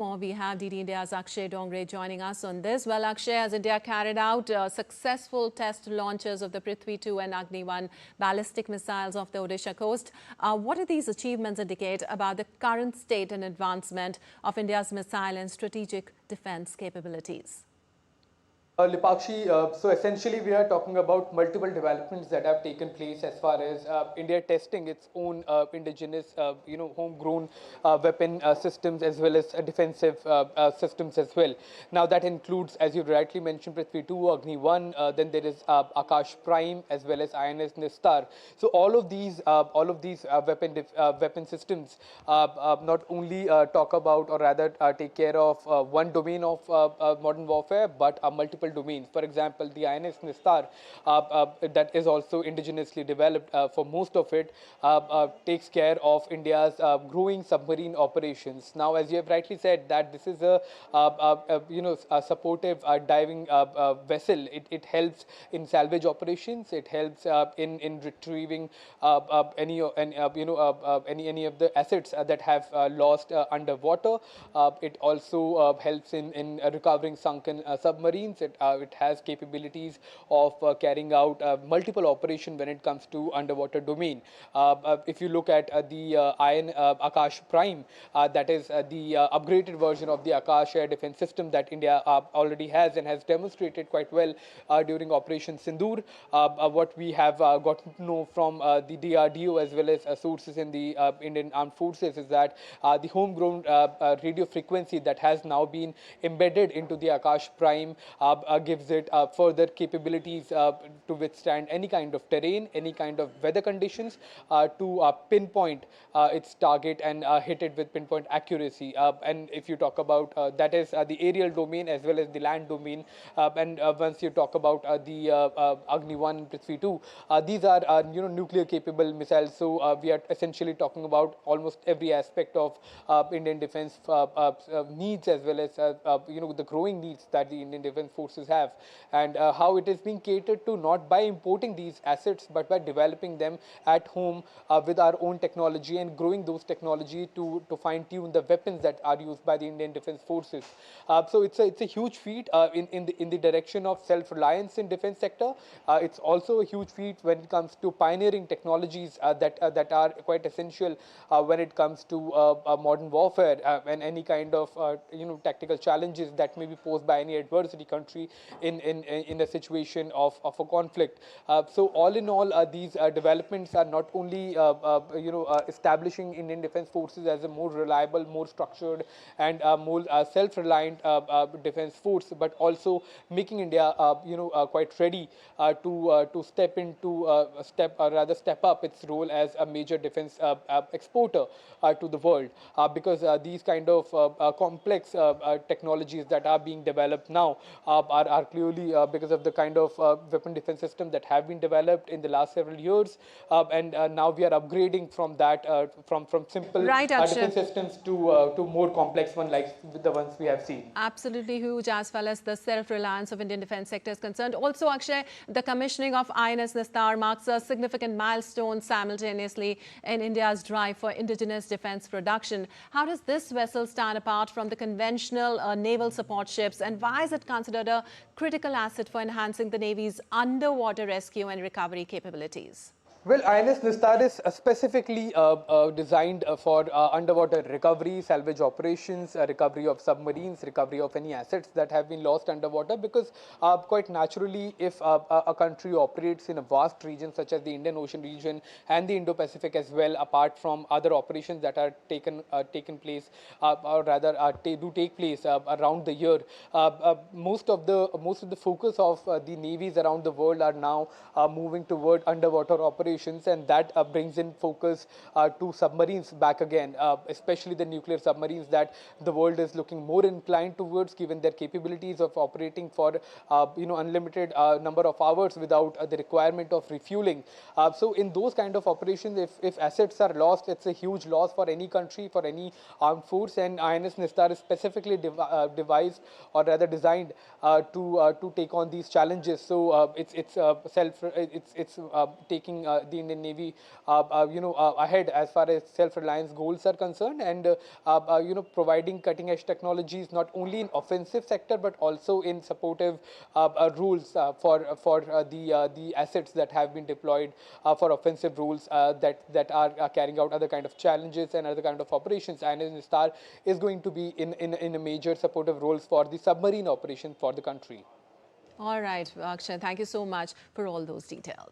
More, we have DD India's Akshay Dongre joining us on this. Well, Akshay, has India carried out successful test launches of the Prithvi-2 and Agni-1 ballistic missiles off the Odisha coast? What do these achievements indicate about the current state and advancement of India's missile and strategic defense capabilities? Lipakshi, so essentially we are talking about multiple developments that have taken place as far as India testing its own indigenous, homegrown weapon systems as well as defensive systems as well. Now that includes, as you rightly mentioned, Prithvi-2, Agni-1, then there is Akash Prime as well as INS Nistar. So all of these weapon systems not only talk about or rather take care of one domain of modern warfare, but multiple domains. For example, the INS Nistar that is also indigenously developed for most of it takes care of India's growing submarine operations. Now, as you have rightly said, that this is a supportive diving vessel. It helps in salvage operations. It helps in retrieving any of the assets that have lost underwater. It also helps in recovering sunken submarines. It has capabilities of carrying out multiple operations when it comes to underwater domain. If you look at the Akash Prime, that is the upgraded version of the Akash air defense system that India already has and has demonstrated quite well during Operation Sindoor. What we have gotten to know from the DRDO as well as sources in the Indian Armed Forces is that the homegrown radio frequency that has now been embedded into the Akash Prime gives it further capabilities to withstand any kind of terrain, any kind of weather conditions, to pinpoint its target and hit it with pinpoint accuracy. And if you talk about that is the aerial domain as well as the land domain. And once you talk about the Agni-1 and Prithvi-2, these are nuclear capable missiles. So we are essentially talking about almost every aspect of Indian defense needs as well as the growing needs that the Indian defense forces have, and how it is being catered to not by importing these assets but by developing them at home with our own technology and growing those technology to fine-tune the weapons that are used by the Indian defense forces. So it's a huge feat in the direction of self-reliance in defense sector. It's also a huge feat when it comes to pioneering technologies that are quite essential when it comes to modern warfare and any kind of tactical challenges that may be posed by any adversary country in a situation of a conflict. So all in all, these developments are not only establishing Indian defense forces as a more reliable, more structured and more self-reliant defense force, but also making India quite ready to step up its role as a major defense exporter to the world, because these kind of complex technologies that are being developed now are clearly because of the kind of weapon defense system that have been developed in the last several years, and now we are upgrading from that from simple defense systems to more complex one like the ones we have seen. Absolutely huge as far as the self-reliance of Indian defense sector is concerned. Also, Akshay, the commissioning of INS Nistar marks a significant milestone simultaneously in India's drive for indigenous defense production. How does this vessel stand apart from the conventional naval support ships, and why is it considered a critical asset for enhancing the Navy's underwater rescue and recovery capabilities? Well, INS Nistar is specifically designed for underwater recovery, salvage operations, recovery of submarines, recovery of any assets that have been lost underwater, because quite naturally, if a country operates in a vast region such as the Indian Ocean region and the Indo-Pacific as well, apart from other operations that are taken place or rather do take place around the year, most of the focus of the navies around the world are now moving toward underwater operations. And that brings in focus to submarines back again, especially the nuclear submarines that the world is looking more inclined towards, given their capabilities of operating for unlimited number of hours without the requirement of refueling. So in those kind of operations, if assets are lost, it's a huge loss for any country, for any armed force, and INS Nistar is specifically devised or rather designed to take on these challenges. So it's taking the Indian Navy, ahead as far as self-reliance goals are concerned, and providing cutting-edge technologies not only in offensive sector but also in supportive rules for the assets that have been deployed for offensive rules that are carrying out other kind of challenges and other kind of operations. INS Nistar is going to be in a major supportive roles for the submarine operation for the country. All right, Akshay, thank you so much for all those details.